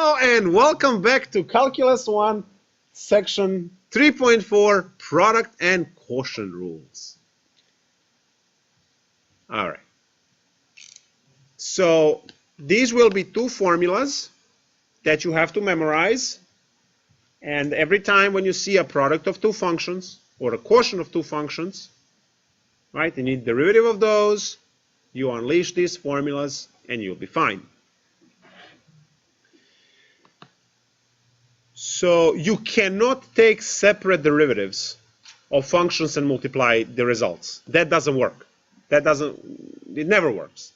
Hello and welcome back to Calculus 1, section 3.4, product and quotient rules. All right. So these will be two formulas that you have to memorize. And every time when you see a product of two functions or a quotient of two functions, right, you need derivative of those, you unleash these formulas and you'll be fine. So you cannot take separate derivatives of functions and multiply the results. That doesn't work. It never works.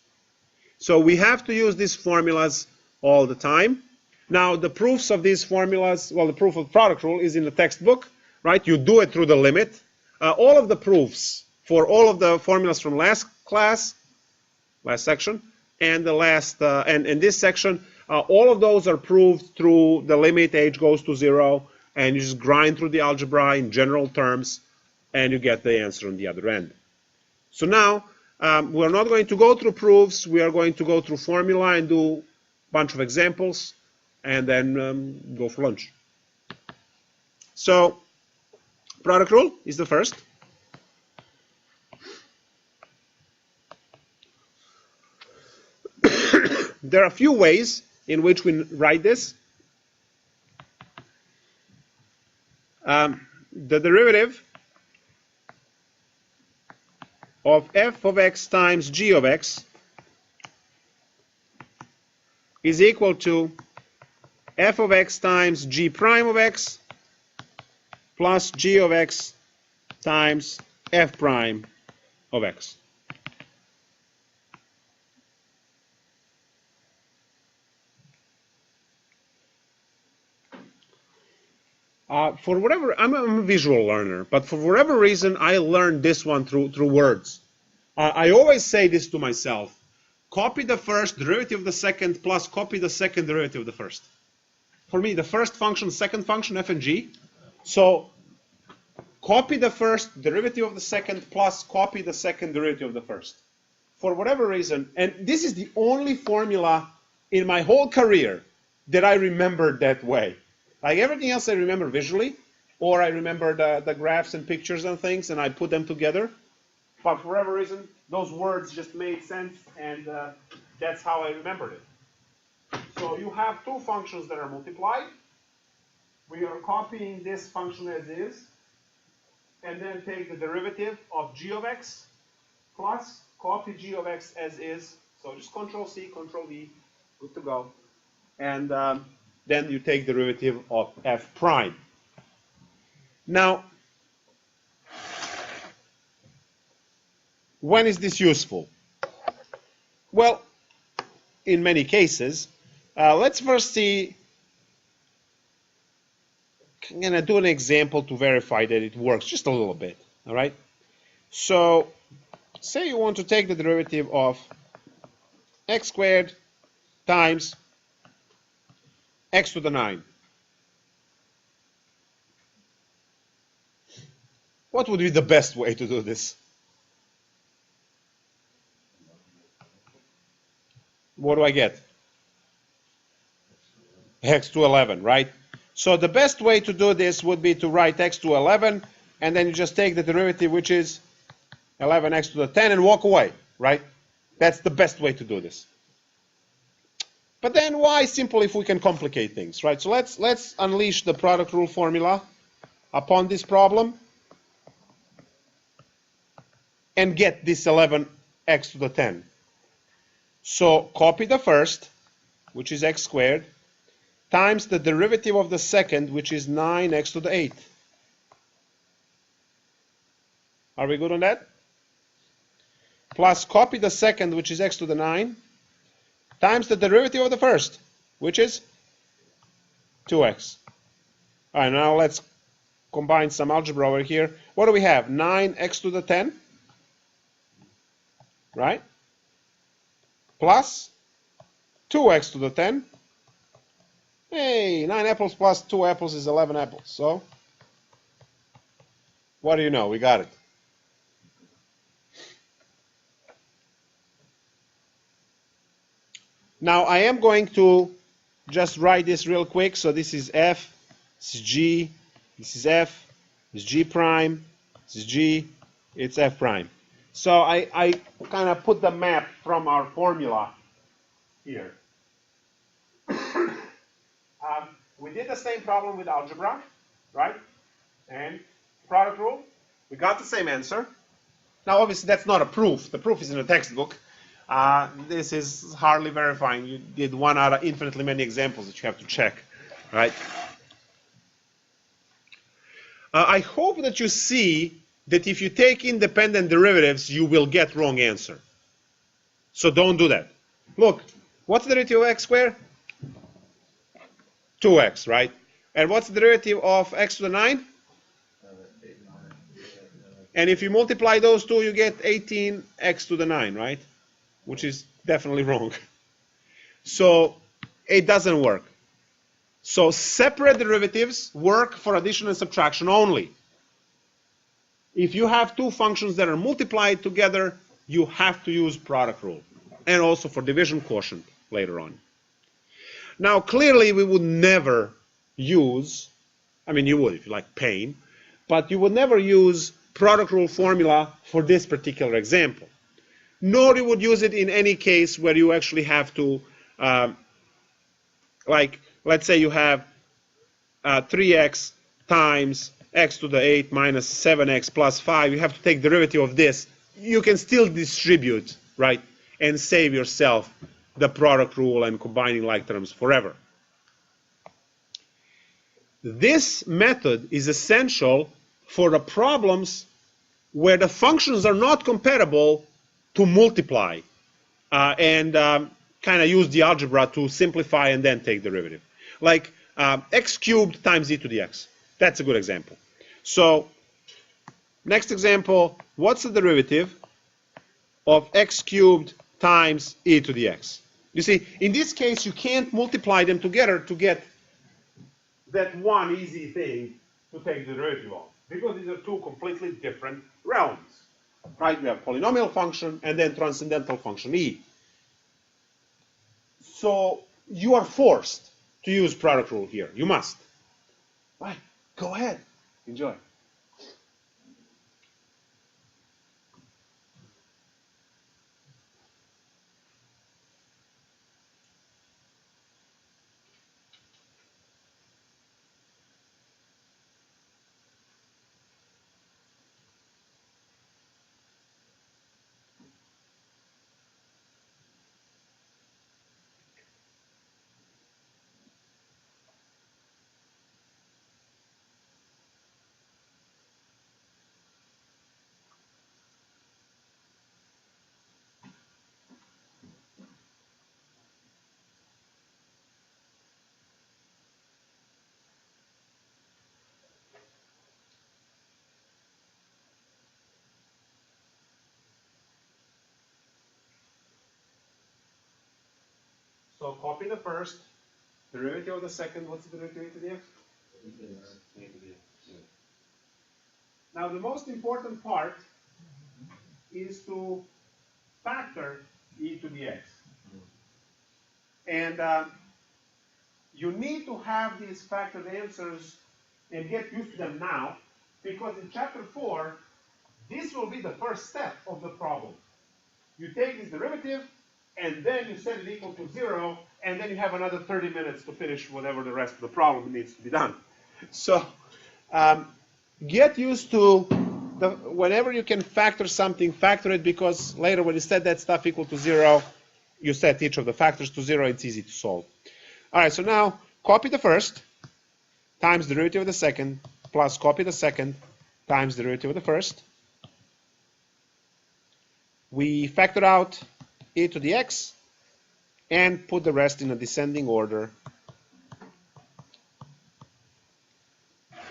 So we have to use these formulas all the time. Now the proofs of these formulas, well, the proof of product rule is in the textbook, right? You do it through the limit. All of the proofs for all of the formulas from last section, and this section, all of those are proved through the limit. H goes to 0, and you just grind through the algebra in general terms, and you get the answer on the other end. So now, we're not going to go through proofs. We are going to go through formula and do a bunch of examples, and then go for lunch. So, product rule is the first. There are a few ways in which we write this. The derivative of f of x times g of x is equal to f of x times g prime of x plus g of x times f prime of x. For whatever, I'm a visual learner, but for whatever reason, I learned this one through words. I always say this to myself: copy the first derivative of the second plus copy the second derivative of the first. For me, the first function, second function, f and g. So copy the first derivative of the second plus copy the second derivative of the first. For whatever reason, and this is the only formula in my whole career that I remembered that way. Like everything else I remember visually, or I remember the graphs and pictures and things, and I put them together. But for whatever reason, those words just made sense, and that's how I remembered it. So you have two functions that are multiplied. We are copying this function as is, and then take the derivative of g of x plus copy g of x as is. So just Control-C, Control-V, good to go. And then you take the derivative of f prime. Now, when is this useful? Well, in many cases. Let's first see. I'm going to do an example to verify that it works just a little bit. All right. So, say you want to take the derivative of x squared times x to the 9. What would be the best way to do this? What do I get? X to 11, right? So the best way to do this would be to write x to 11, and then you just take the derivative, which is 11x to the 10, and walk away, right? That's the best way to do this. But then why simple if we can complicate things, right? So let's unleash the product rule formula upon this problem and get this 11x to the 10. So copy the first, which is x squared, times the derivative of the second, which is 9x to the 8. Are we good on that? Plus copy the second, which is x to the 9, times the derivative of the first, which is 2x. All right, now let's combine some algebra over here. What do we have? 9x to the 10, right? Plus 2x to the 10. Hey, 9 apples plus 2 apples is 11 apples. So, what do you know? We got it. Now I am going to just write this real quick. So this is F, this is G, this is F, this is G prime, this is G, it's F prime. So I kind of put the map from our formula here. We did the same problem with algebra, right? And product rule. We got the same answer. Now, obviously, that's not a proof. The proof is in the textbook. This is hardly verifying. You did one out of infinitely many examples that you have to check, right? I hope that you see that if you take independent derivatives, you will get wrong answer. So don't do that. Look, what's the derivative of x squared? 2x, right? And what's the derivative of x to the 9? And if you multiply those two, you get 18x to the 9, right? Which is definitely wrong. So it doesn't work. So separate derivatives work for addition and subtraction only. If you have two functions that are multiplied together, you have to use product rule. And also for division quotient later on. Now, clearly, we would never use, I mean, you would if you like pain, but you would never use product rule formula for this particular example. Nor you would use it in any case where you actually have to, like, let's say you have 3x times x to the 8 minus 7x plus 5. You have to take derivative of this. You can still distribute, right, and save yourself the product rule and combining like terms forever. This method is essential for the problems where the functions are not compatible to multiply and kind of use the algebra to simplify and then take derivative. Like x cubed times e to the x. That's a good example. So next example, what's the derivative of x cubed times e to the x? You see, in this case, you can't multiply them together to get that one easy thing to take the derivative of, because these are two completely different realms. Right? We have polynomial function and then transcendental function e. So you are forced to use product rule here. You must. Right? Go ahead. Enjoy. So copy the first, derivative of the second. What's the derivative of the x? Now the most important part is to factor e to the x. And you need to have these factored answers and get used to them now, because in chapter 4, this will be the first step of the problem. You take this derivative, and then you set it equal to 0, and then you have another 30 minutes to finish whatever the rest of the problem needs to be done. So get used to, whenever you can factor something, factor it, because later when you set that stuff equal to 0, you set each of the factors to 0, it's easy to solve. All right, so now copy the first times derivative of the second plus copy the second times derivative of the first. We factor out e to the x and put the rest in a descending order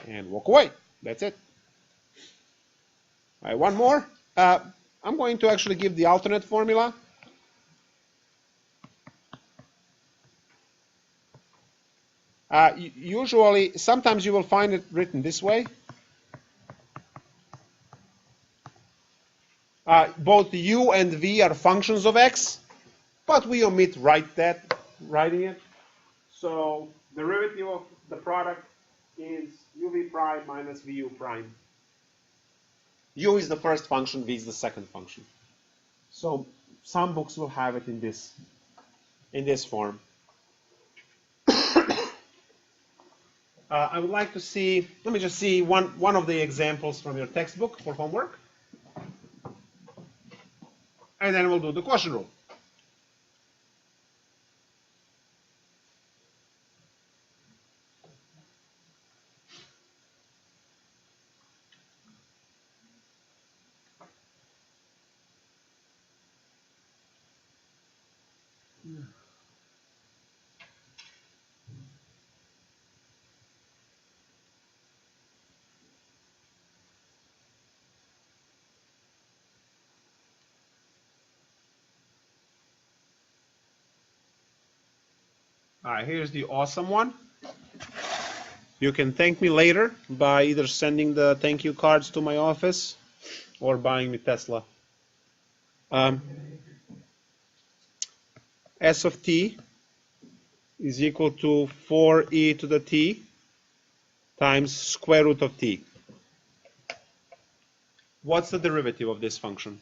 and walk away. That's it. All right, one more. I'm going to actually give the alternate formula. Usually, sometimes you will find it written this way. Both u and v are functions of x, but we omit writing it. So derivative of the product is uv prime minus vu prime. U is the first function, v is the second function. So some books will have it in this form. I would like to see, let me just see one of the examples from your textbook for homework. And then we'll do the quotient rule. All right, here's the awesome one. You can thank me later by either sending the thank you cards to my office or buying me Tesla. S of t is equal to 4e to the t times square root of t. What's the derivative of this function?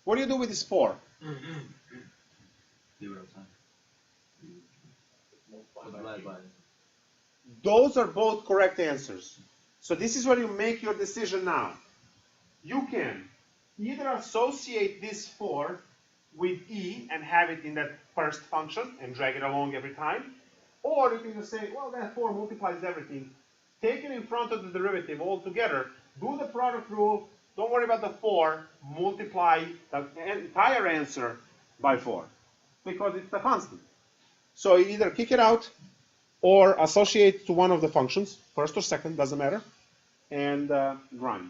What do you do with this 4? Those are both correct answers. So this is where you make your decision now. You can either associate this 4 with e and have it in that first function and drag it along every time, or you can just say, well, that 4 multiplies everything. Take it in front of the derivative altogether, do the product rule, don't worry about the 4, multiply the entire answer by 4, because it's the constant. So you either kick it out or associate to one of the functions, first or second, doesn't matter, and grind.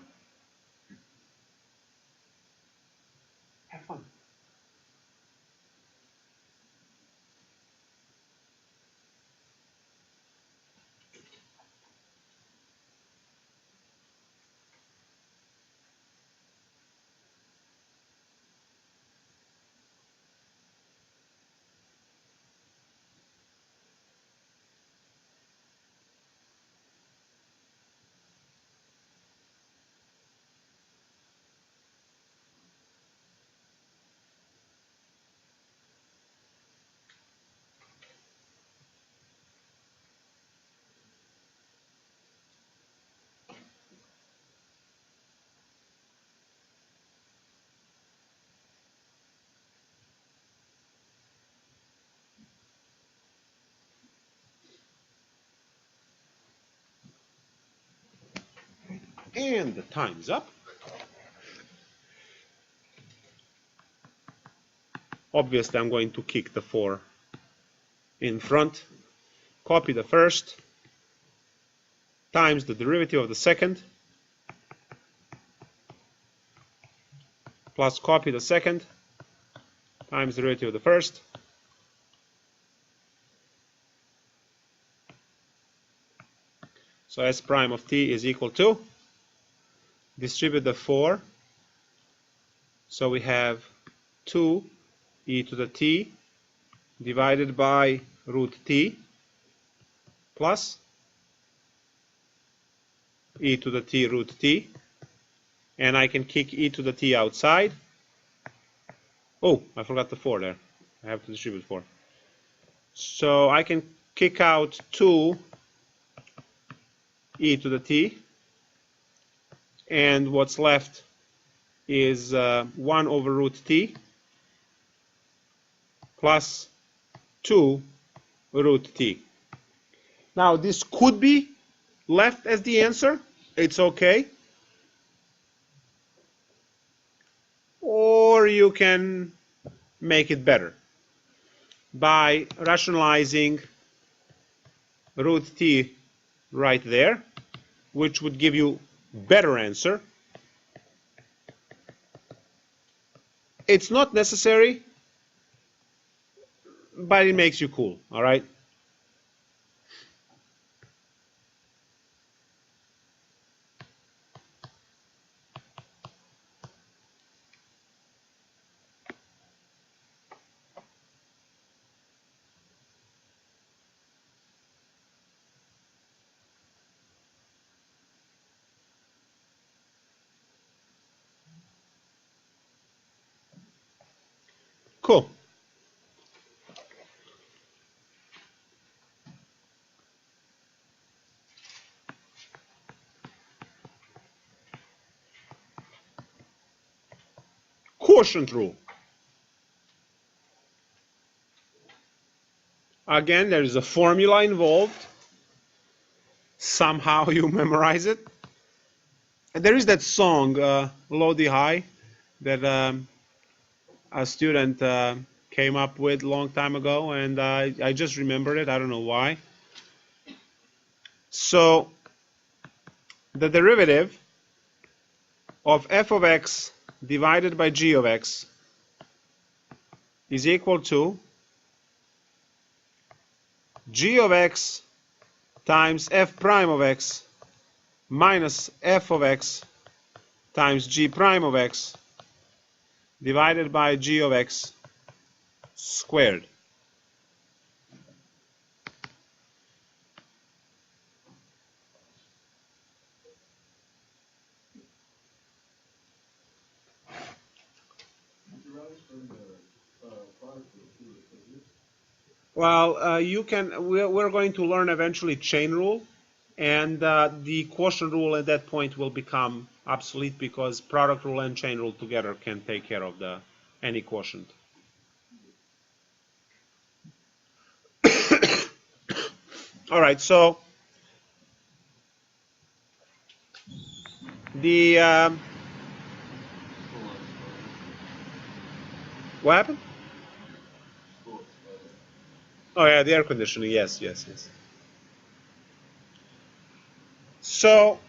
Have fun. And the time's up. Obviously, I'm going to kick the 4 in front, copy the first, times the derivative of the second, plus copy the second, times the derivative of the first, so s prime of t is equal to, distribute the 4, so we have 2 e to the t divided by root t plus e to the t root t, and I can kick e to the t outside. Oh, I forgot the 4 there. I have to distribute 4. So I can kick out 2 e to the t, and what's left is 1 over root t plus 2 root t. Now this could be left as the answer. It's okay. Or you can make it better by rationalizing root t right there, which would give you better answer. It's not necessary, but it makes you cool, all right? Cool. Quotient rule. Again, there is a formula involved. Somehow you memorize it. And there is that song, Lodi High, that a student came up with a long time ago, and I just remembered it. I don't know why. So the derivative of f of x divided by g of x is equal to g of x times f prime of x minus f of x times g prime of x divided by g of x squared. Well, you can. We're going to learn eventually chain rule, and the quotient rule at that point will become obsolete because product rule and chain rule together can take care of any quotient. All right. So the what happened? Oh yeah, the air conditioning. Yes, yes, yes. So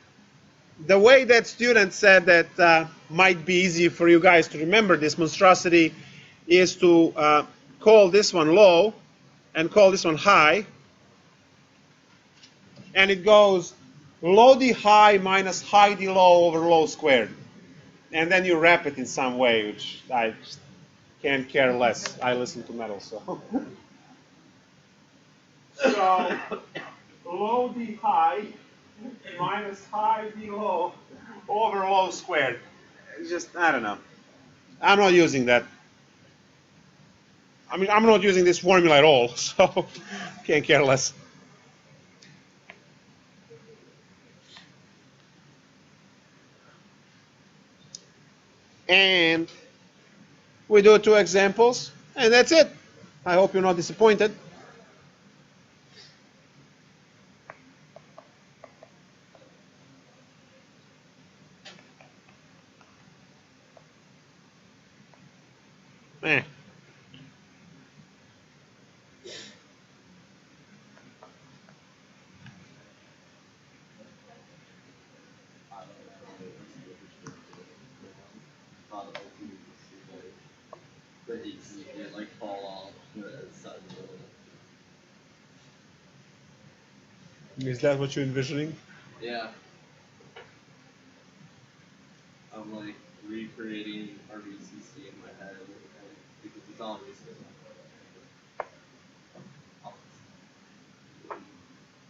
the way that student said that might be easy for you guys to remember this monstrosity is to call this one low and call this one high, and it goes low d high minus high d low over low squared, and then you wrap it in some way, which I can't care less. I listen to metal, so. So low d high minus high d low over low squared. It's just, I don't know. I'm not using that. I mean, I'm not using this formula at all, so can't care less. And we do 2 examples, and that's it. I hope you're not disappointed. Eh. Is that what you're envisioning? Yeah. I'm like recreating RBCC in my head because it's obviously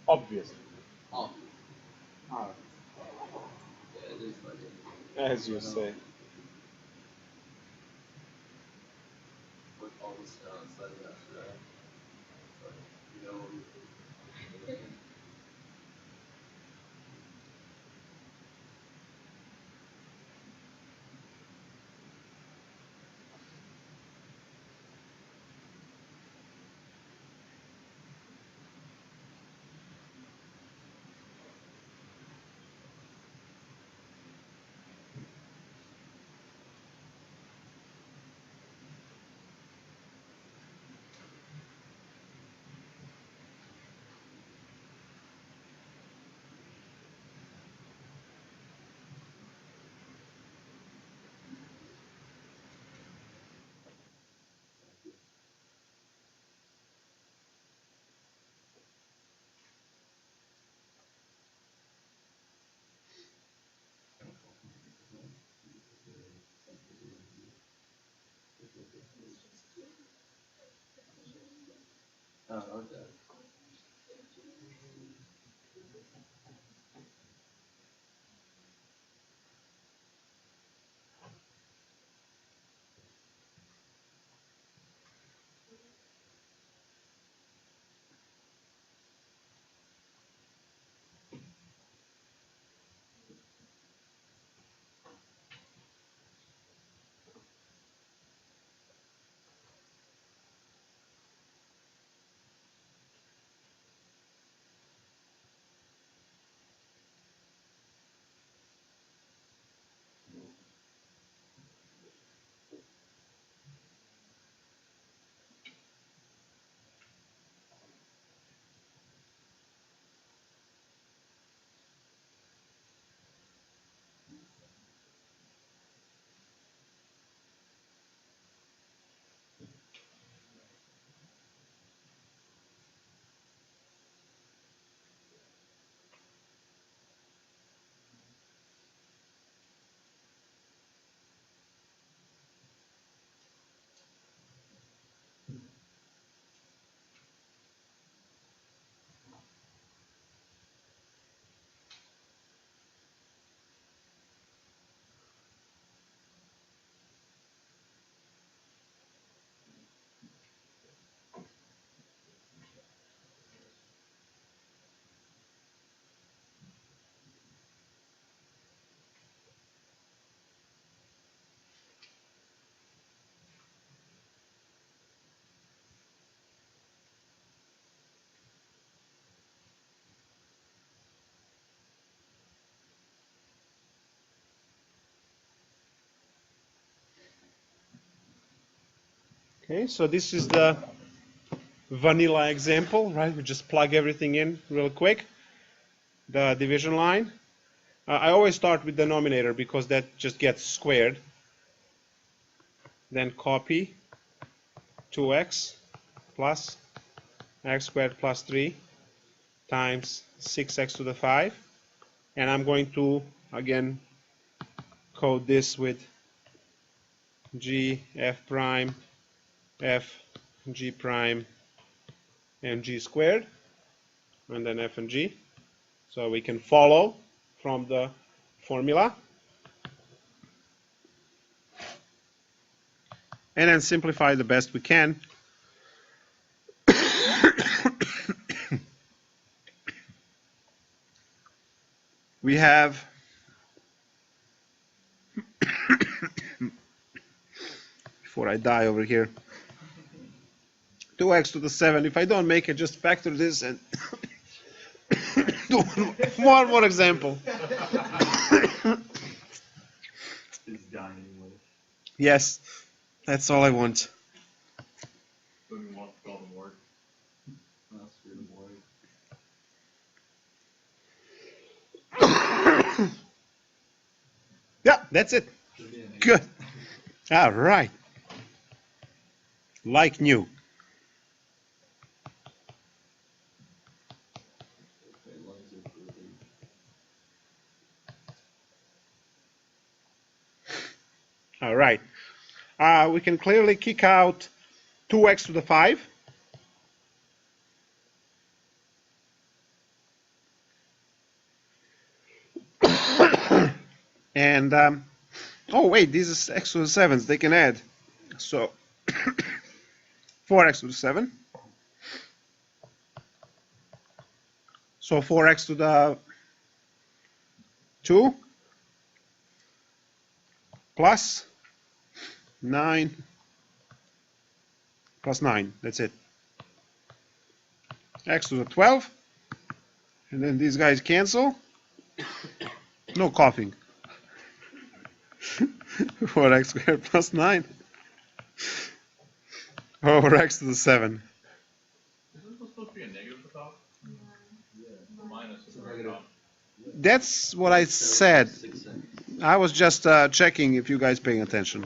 Obviously. obvious. Yeah, it is funny. As you say. With all the stuff outside of that stuff. But, you know, oh, okay. Okay, so this is the vanilla example, right? We just plug everything in real quick. The division line. I always start with the denominator because that just gets squared. Then copy 2x plus x squared plus 3 times 6x to the 5. And I'm going to, again, code this with g f prime f g prime and g squared, and then f and g. So we can follow from the formula. And then simplify the best we can. We have before I die over here, 2x to the 7. If I don't make it, just factor this and do one more example. It's dying with. Yes, that's all I want. Don't even want to call them work. That's really boring. Yeah, that's it. Good. All right. Like new. All right. We can clearly kick out 2x to the 5. And, oh wait, these is x to the 7s. They can add. So, 4x to the 7. So 4x to the 2 plus 9 plus 9. That's it. X to the 12. And then these guys cancel. No coughing. 4x squared plus 9 over x to the 7. Isn't this supposed to be a negative at the top? Yeah. Or minus at the very top. That's what I said. I was just checking if you guys paying attention.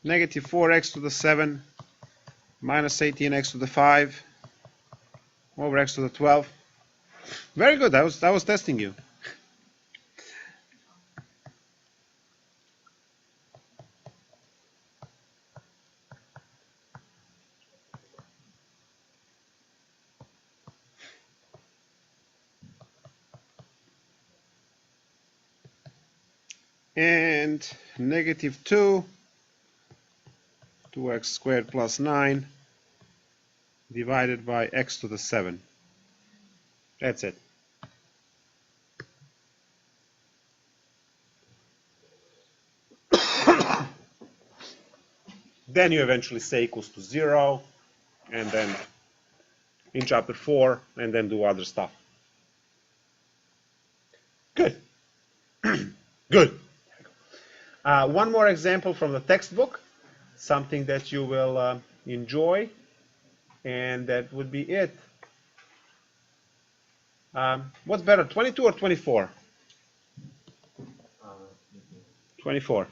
Negative 4x to the 7 minus 18x to the 5 over x to the 12. Very good. I was testing you. And negative 2x squared plus 9 divided by x to the 7. That's it. Then you eventually say equals to 0, and then in chapter 4, and then do other stuff. Good. Good. One more example from the textbook, something that you will enjoy, and that would be it. What's better, 22 or 24? 24.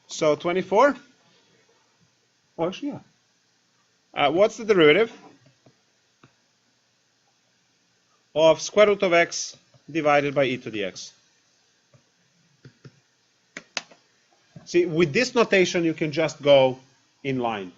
So 24? Oh, actually, yeah. What's the derivative of square root of x divided by e to the x? See, with this notation, you can just go in line.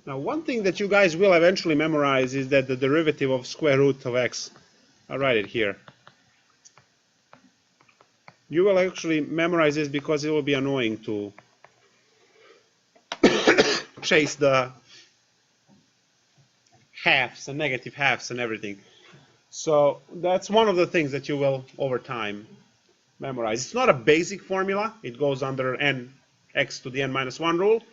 Now, one thing that you guys will eventually memorize is that the derivative of square root of x, I'll write it here. You will actually memorize this because it will be annoying to chase the halves and negative halves and everything. So that's one of the things that you will, over time, memorize. It's not a basic formula. It goes under n x to the n minus 1 rule.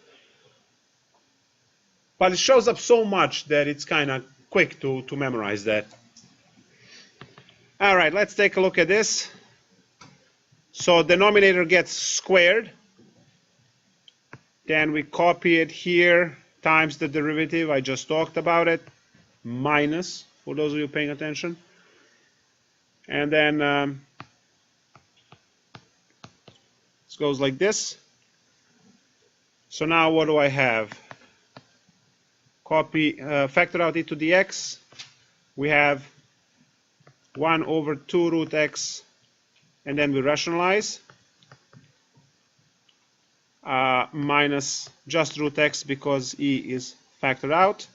But it shows up so much that it's kind of quick to memorize that. All right, let's take a look at this. So denominator gets squared. Then we copy it here times the derivative. I just talked about it. Minus, for those of you paying attention. And then it goes like this. So now what do I have? Copy, factor out e to the x. We have 1 over 2 root x, and then we rationalize. Minus just root x because e is factored out.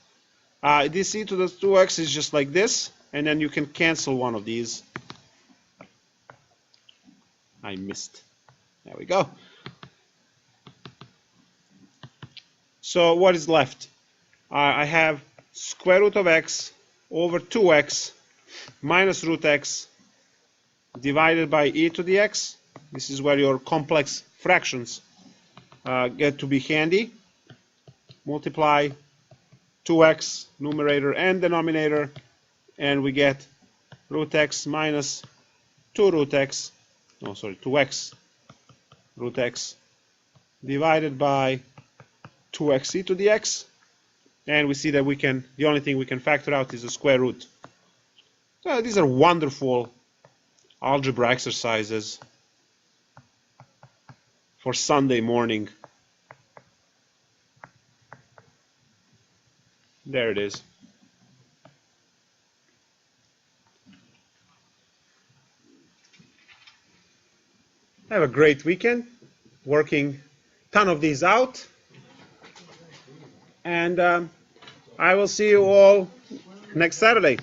This e to the 2x is just like this, and then you can cancel one of these. I missed. There we go. So what is left? I have square root of x over 2x minus root x divided by e to the x. This is where your complex fractions get to be handy. Multiply 2x, numerator and denominator, and we get root x minus 2 root x, no, sorry, 2x root x divided by 2x e to the x. And we see that we can, the only thing we can factor out is the square root. So these are wonderful algebra exercises for Sunday morning. There it is. Have a great weekend, working a ton of these out. And I will see you all next Saturday.